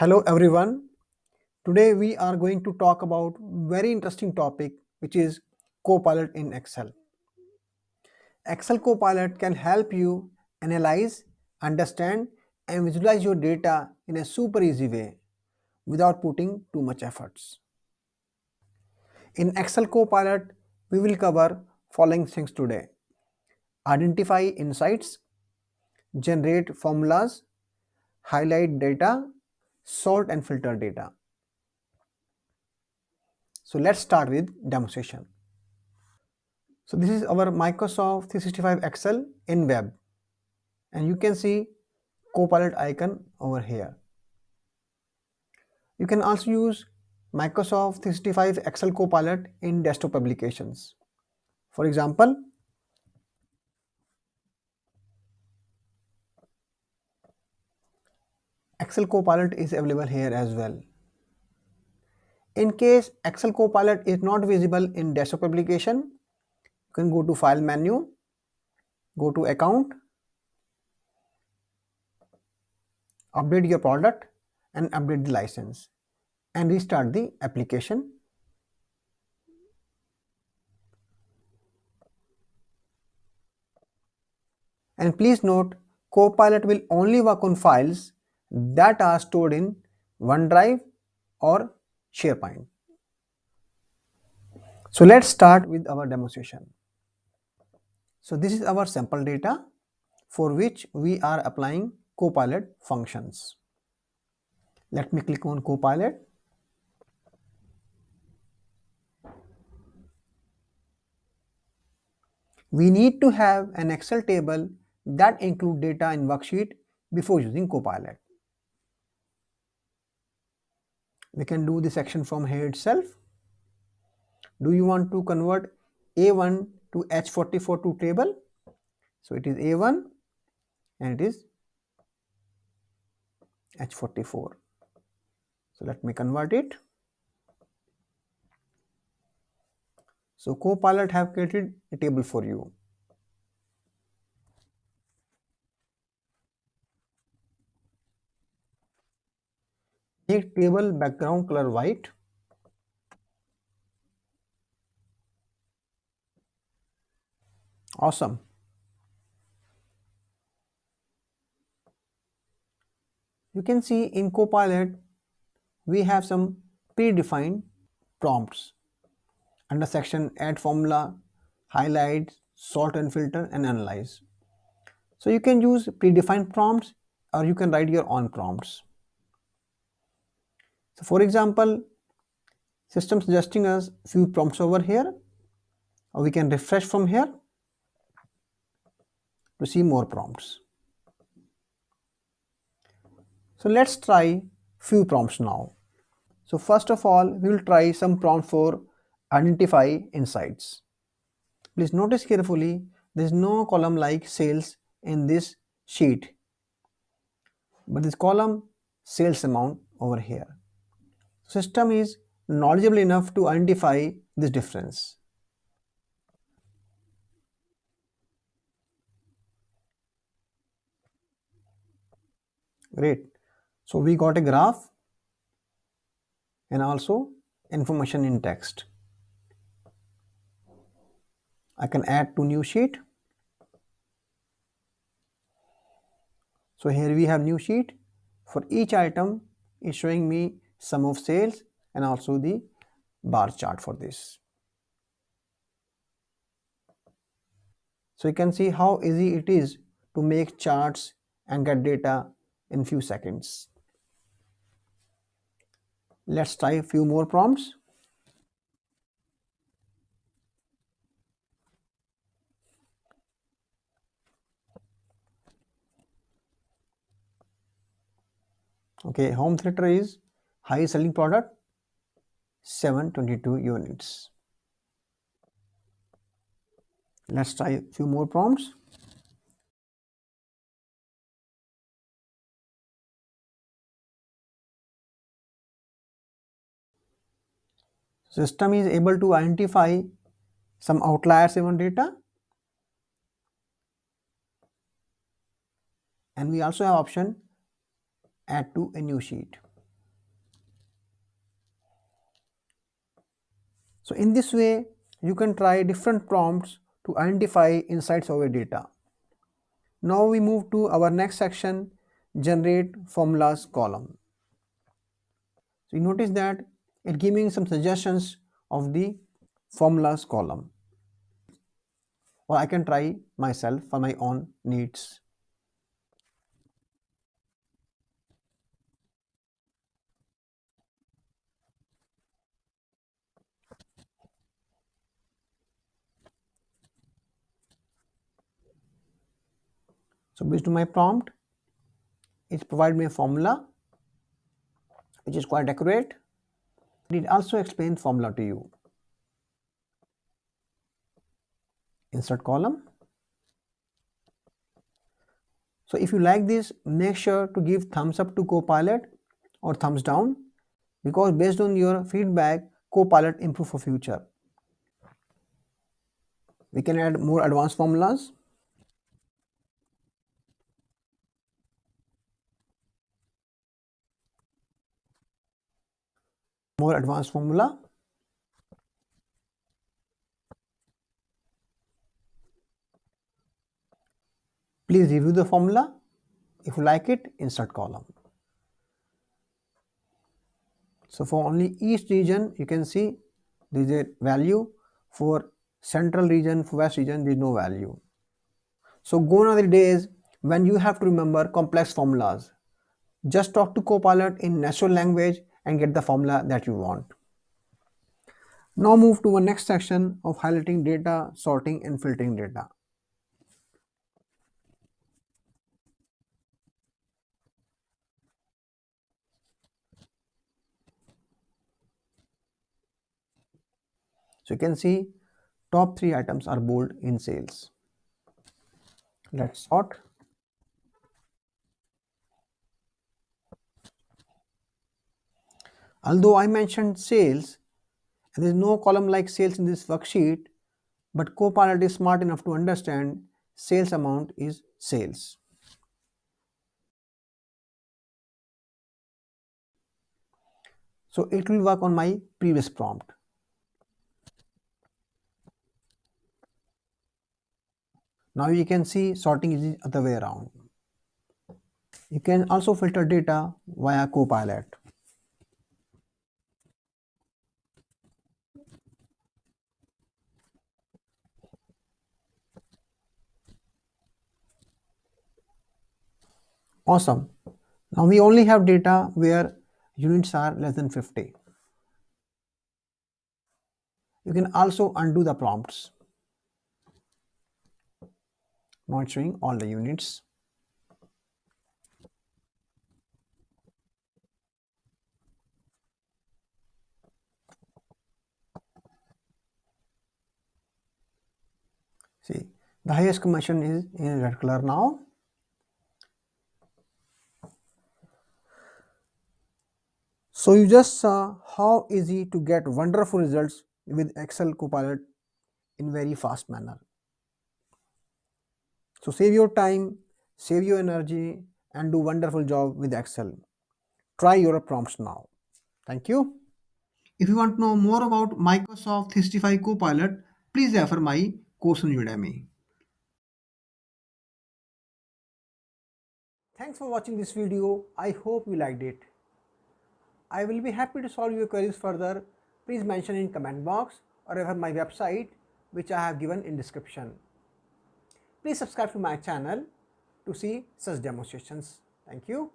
Hello everyone. Today we are going to talk about very interesting topic which is Copilot in Excel. Excel Copilot can help you analyze, understand and visualize your data in a super easy way without putting too much efforts. In Excel Copilot, we will cover following things today. Identify insights, generate formulas, highlight data, sort and filter data. So let's start with demonstration. So this is our Microsoft 365 Excel in web, and you can see Copilot icon over here. You can also use Microsoft 365 Excel Copilot in desktop applications. For example, Excel Copilot is available here as well. In case Excel Copilot is not visible in desktop application, you can go to File menu, go to Account, update your product and update the license and restart the application. And please note, Copilot will only work on files that are stored in OneDrive or SharePoint. So let's start with our demonstration. So this is our sample data for which we are applying Copilot functions. Let me click on Copilot. We need to have an Excel table that include data in worksheet before using Copilot. We can do this action from here itself. Do you want to convert A1 to H44 to table? So it is A1 and it is H44. So let me convert it. So Copilot have created a table for you. Make table background color white. Awesome. You can see in Copilot we have some predefined prompts under section add formula, highlight, sort and filter and analyze. So you can use predefined prompts or you can write your own prompts. So for example, system suggesting us few prompts over here, or we can refresh from here to see more prompts. So let's try few prompts now. So first of all, we will try some prompt for identify insights. Please notice carefully, there is no column like sales in this sheet, but this column sales amount over here. System is knowledgeable enough to identify this difference. Great. So we got a graph and also information in text. I can add to new sheet. So here we have new sheet. For each item is showing me sum of sales and also the bar chart for this. So you can see how easy it is to make charts and get data in few seconds. Let's try a few more prompts. Okay, home theater is high selling product 722 units. Let's try a few more prompts. System is able to identify some outliers in data, and we also have option add to a new sheet. So in this way, you can try different prompts to identify insights of your data. Now we move to our next section, generate formulas column. So you notice that it gives me some suggestions of the formulas column, or I can try myself for my own needs. So based on my prompt, it provides me a formula which is quite accurate. It also explains formula to you. Insert column. So if you like this, make sure to give thumbs up to Copilot or thumbs down, because based on your feedback, Copilot improve for future. We can add more advanced formulas. More advanced formula. Please review the formula. If you like it, insert column. So for only east region, you can see there is a value. For central region, for west region, there is no value. So gone are the days when you have to remember complex formulas. Just talk to Copilot in natural language and get the formula that you want. Now move to our next section of highlighting data, sorting and filtering data. So you can see top 3 items are bold in sales. Let's sort. Although I mentioned sales, and there is no column like sales in this worksheet, but Copilot is smart enough to understand sales amount is sales. So it will work on my previous prompt. Now you can see sorting is the other way around. You can also filter data via Copilot. Awesome. Now we only have data where units are less than 50. You can also undo the prompts. Not showing all the units. See, the highest commission is in red color now. So you just saw how easy to get wonderful results with Excel Copilot in very fast manner. So save your time, save your energy, and do wonderful job with Excel. Try your prompts now. Thank you. If you want to know more about Microsoft 365 Copilot, please refer my course on Udemy. Thanks for watching this video. I hope you liked it. I will be happy to solve your queries further. Please mention in comment box or refer my website, which I have given in description. Please subscribe to my channel to see such demonstrations. Thank you.